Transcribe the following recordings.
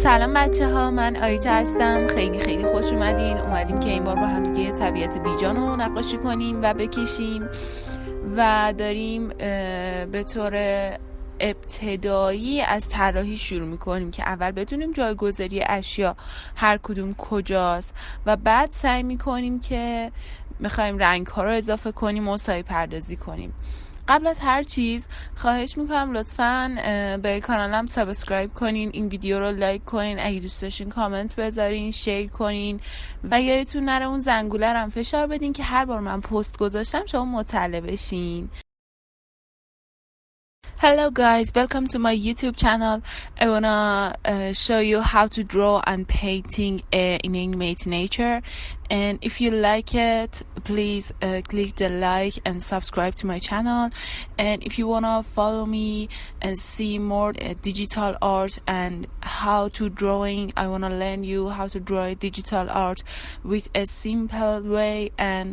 سلام بچه ها، من آریتا هستم. خیلی خوش اومدیم که این بار با هم دیگه طبیعت بیجان رو نقاشی کنیم و بکشیم و داریم به طور ابتدایی از طراحی شروع میکنیم که اول بدونیم جایگذاری اشیا هر کدوم کجاست و بعد سعی میکنیم که میخوایم رنگ ها رو اضافه کنیم و سایه پردازی کنیم. قبل از هر چیز خواهش میکنم لطفاً به کانالم سابسکرایب کنین، این ویدیو رو لایک کنین، اگه دوست داشتین کامنت بذارین، شیر کنین و یادتون نره اون زنگوله رو هم فشار بدین که هر بار من پست گذاشتم شما مطلع بشین. Hello guys, welcome to my YouTube channel. I wanna show you how to draw and painting in animate nature. And if you like it, please click the like and subscribe to my channel. And if you wanna follow me and see more digital art and how to drawing, I wanna learn you how to draw digital art with a simple way and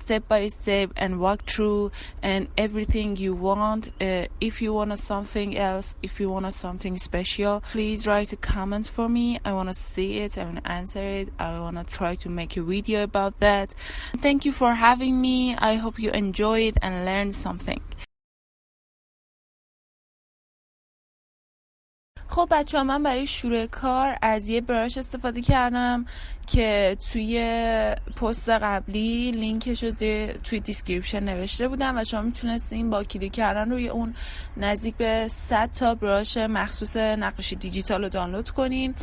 step by step and walk through and everything you want. If you want something else, if you want something special, please write a comment for me. I want to see it, I want to answer it, I want to try to make a video about that. Thank you for having me. I hope you enjoy it and learn something. خب بچه ها، من برای شروع کار از یه براش استفاده کردم که توی پست قبلی لینکش رو توی دیسکریپشن نوشته بودم و شما میتونستین با کلیک کردن روی اون نزدیک به 100 تا براش مخصوص نقاشی دیجیتال رو دانلود کنین.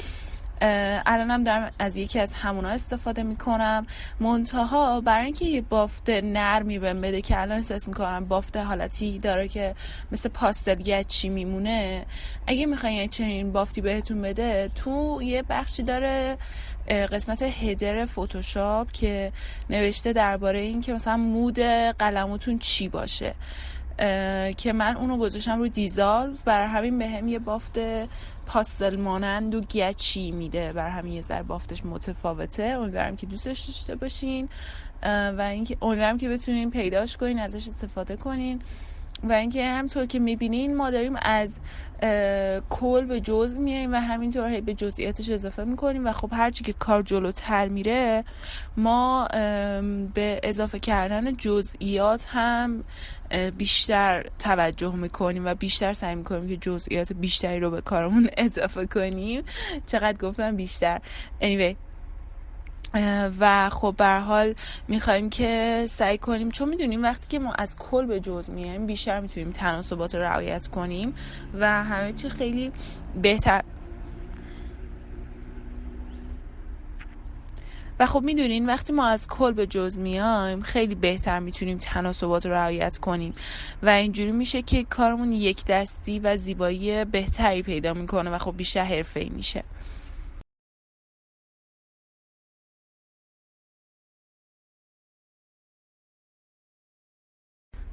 الانم دارم از یکی از همونا استفاده میکنم. منتها برای اینکه یه بافت نرمی بهم بده که الان احساس میکنم بافت حالتی داره که مثل پاستل گچی میمونه، اگه میخواین چنین بافتی بهتون بده، تو یه بخشی داره قسمت هدر فتوشاپ که نوشته درباره این که مثلا مود قلمتون چی باشه، که من اونو گذاشتم روی دیزالو، برای همین بهم یه بافت پاستل مانند و گچی میده، برای همین یه ذره بافتش متفاوته. امیدوارم که دوستش داشته باشین و اینکه امیدوارم که بتونین پیداش کنین، ازش استفاده کنین و اینکه همطور که میبینین ما داریم از کل به جزء میایم و همینطور به جزئیاتش اضافه میکنیم و خب هرچی که کار جلوتر میره ما به اضافه کردن جزئیات هم بیشتر توجه میکنیم و بیشتر سعی میکنیم که جزئیات بیشتری رو به کارمون اضافه کنیم. چقدر گفتم بیشتر. anyway و خب به هر حال میخوایم که سعی کنیم، چون میدونیم وقتی که ما از کل به جزء میایم بیشتر میتونیم تناسبات رو رعایت کنیم و همه چی خیلی بهتر. و خب میدونین وقتی ما از کل به جزء میایم خیلی بهتر میتونیم تناسبات رو رعایت کنیم و اینجوری میشه که کارمون یک دستی و زیبایی بهتری پیدا میکنه و خب بیشتر حرفه‌ای میشه.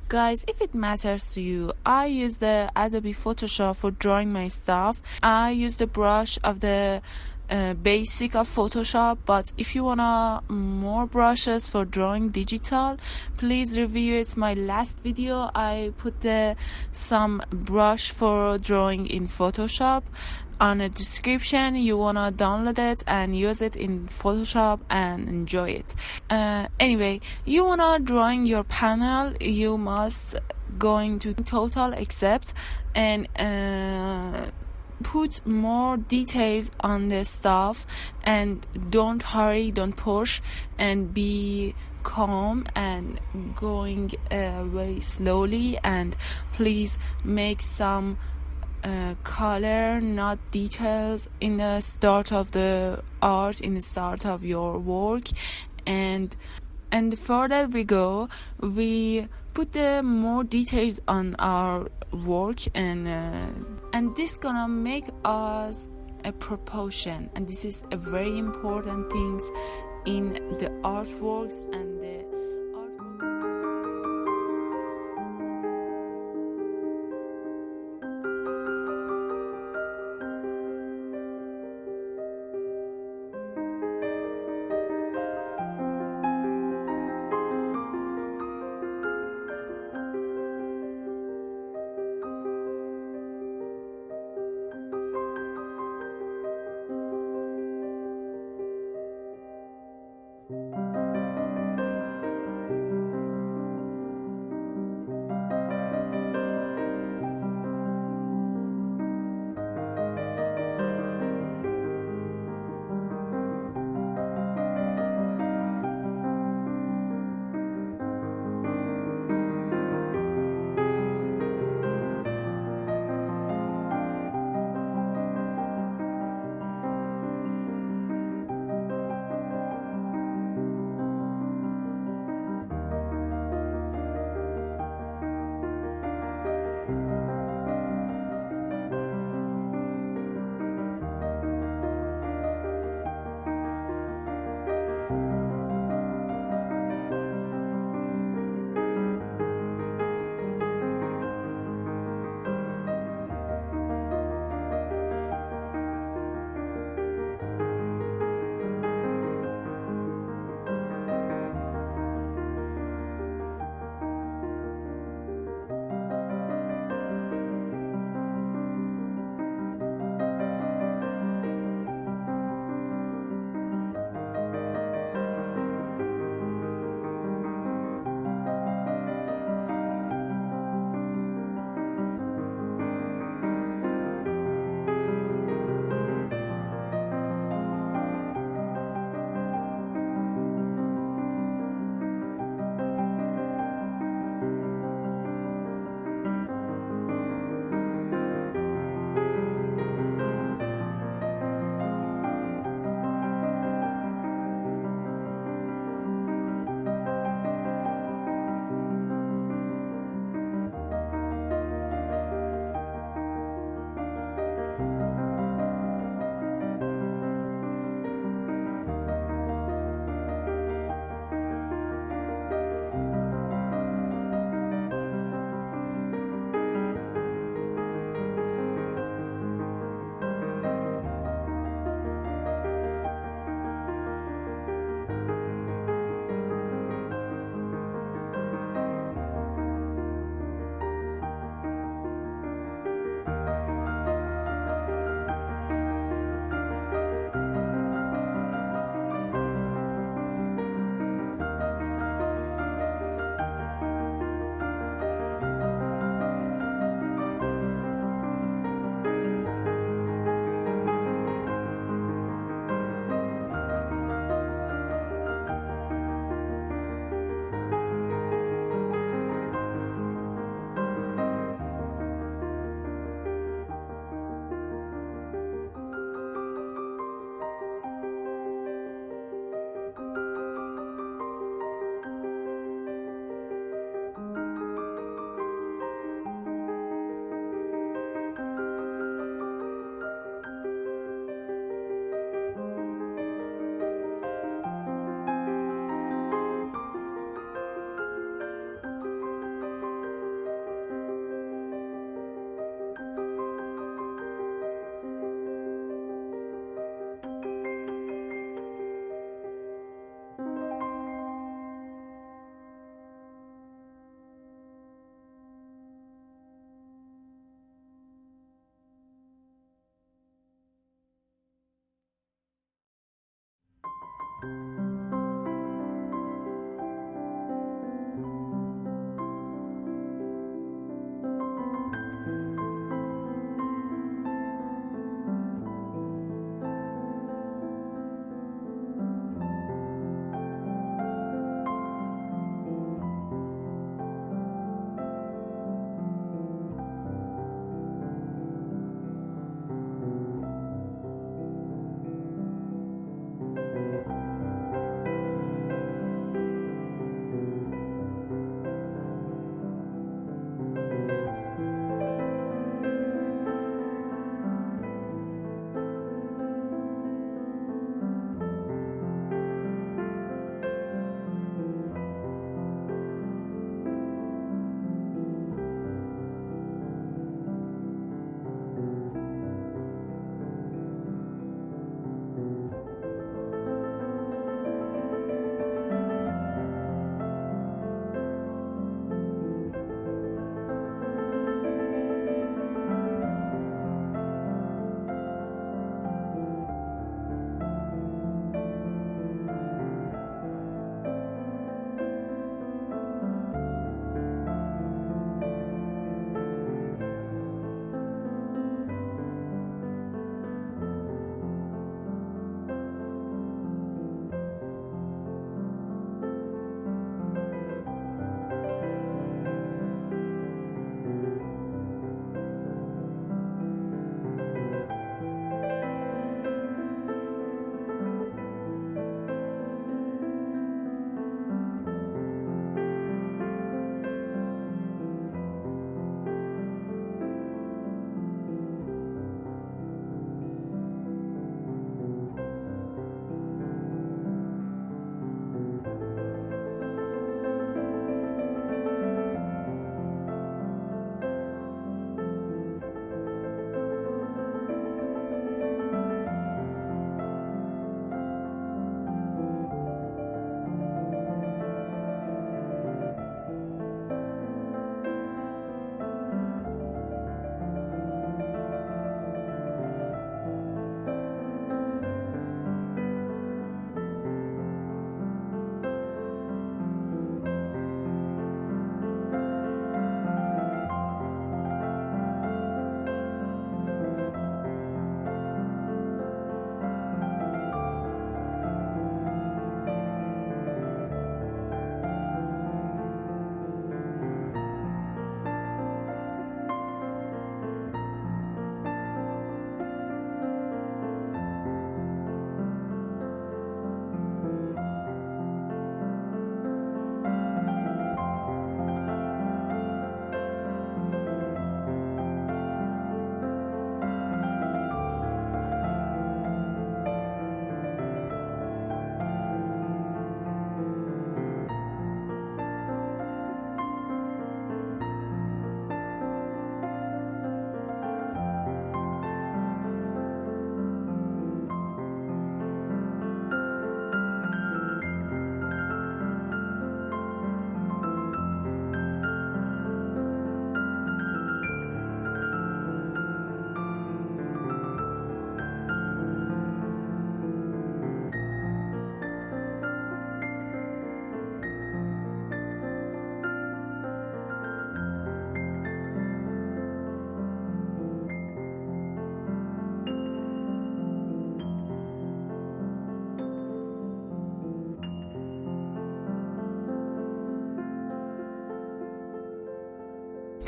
Guys, if it matters to you, I use the Adobe Photoshop for drawing my stuff. I use the brush of the basic of Photoshop, but if you wanna more brushes for drawing digital, please review it. My last video I put some brush for drawing in Photoshop on a description. You wanna download it and use it in Photoshop and enjoy it. Anyway, you wanna drawing your panel, you must going to total accept and put more details on the stuff and don't hurry, don't push, and be calm and going very slowly, and please make some color, not details, in the start of the art, in the start of your work. And further we go, we put the more details on our work, and this gonna make us a proportion, and this is a very important things in the artworks and the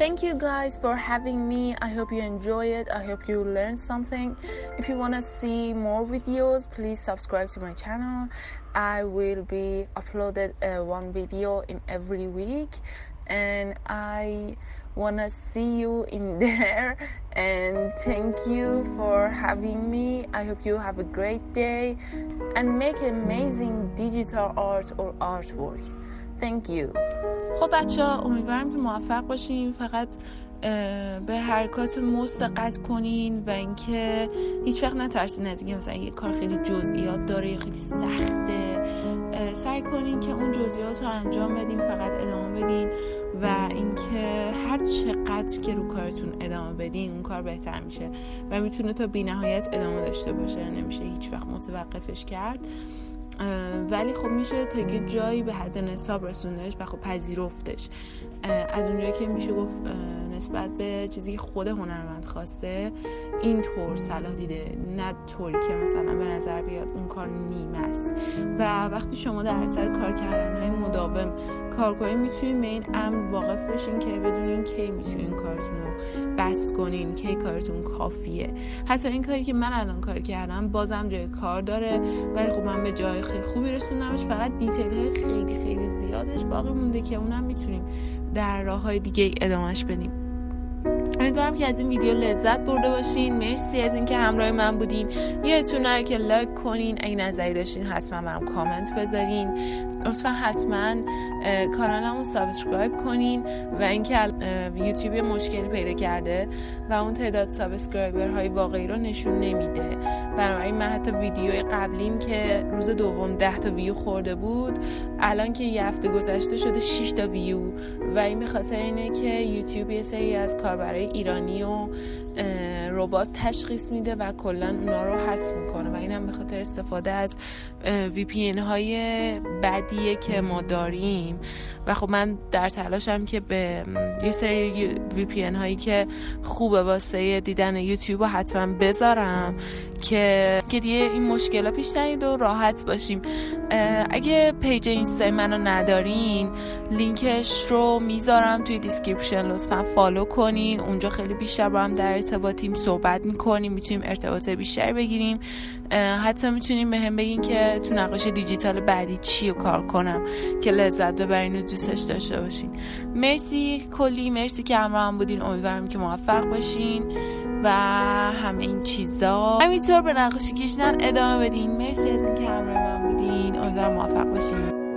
Thank you guys for having me. I hope you enjoy it. I hope you learned something. If you want to see more videos, please subscribe to my channel. I will be uploaded one video in every week, and I want to see you in there. And thank you for having me. I hope you have a great day and make amazing digital art or artwork. Thank you. خب بچه‌ها، امیدوارم که موفق باشین. فقط به حرکات مستقط کنین و اینکه هیچ وقت نترسین از اینکه مثلا یه کار خیلی جزئیات داره یا خیلی سخته. سعی کنین که اون جزئیات رو انجام بدین، فقط ادامه بدین و اینکه هر چقدر که رو کارتون ادامه بدین اون کار بهتر میشه و میتونه تا بی‌نهایت ادامه داشته باشه، نمیشه هیچ وقت متوقفش کرد. ولی خب میشه تا یه جایی به حد نصاب رسوندش و خب پذیرفتش. از اونجایی که میشه گفت نسبت به چیزی که خود هنرمند خواسته این طور صلاح دیده، نه طوری که مثلا به نظر بیاد اون کار نیمه است. و وقتی شما در اثر کار کردن‌های مداوم کار کنین میتونین به این امر واقف بشین که بدونین کی میتونین کارتون رو بس کنین، کی کارتون کافیه. حتی این کاری که من الان کار کردم بازم جای کار داره، ولی خب من به جای خیلی خوبی رسوندمش، فقط دیتیل های خیلی خیلی زیادش باقی مونده که اونم میتونیم در راه‌های دیگه ادامهش بدیم. امیدوارم که از این ویدیو لذت برده باشین. مرسی از اینکه همراه من بودین. یادتون نره که لایک کنین، اگه نظری داشتین حتما برام کامنت بذارین. لطفا حتما کانالمو سابسکرایب کنین و اینکه یوتیوب مشکلی پیدا کرده و اون تعداد سابسکرایبرهای واقعی رو نشون نمیده. بنابراین من حتی ویدیوی قبلیم که روز دوم 10 تا ویو خورده بود، الان که یه هفته گذشته شده 6 تا ویو، و این به خاطر اینه که یوتیوب یه سری از کاربرای ایرانی و ربات تشخیص میده و کلا اونا رو حذف میکنه و اینم به خاطر استفاده از VPN های بدیه که ما داریم. و خب من در تلاشم که به یه سری VPN هایی که خوبه واسه دیدن یوتیوب رو حتما بذارم که دیگه این مشکل پیش نیاد و راحت باشیم. اگه پیج اینستا منو ندارین لینکش رو میذارم توی دیسکریپشن، لطفا فالو کنین. اونجا خیلی بیشتر با هم در ارتباطیم، صحبت میکنیم، میتونیم ارتباط بیشتر بگیریم. حتی میتونیم به هم بگین که تو نقاشی دیجیتال بعدی چی رو کار کنم که لذت ببرین و دوستش داشته باشین. مرسی کلی، مرسی که همراهم بودین. امیدوارم که موفق باشین و همه این چیزا همینطور به نقاشی کشیدن ادامه بدین. مرسی از اینکه همراه من بودین. امیدوارم موفق باشین.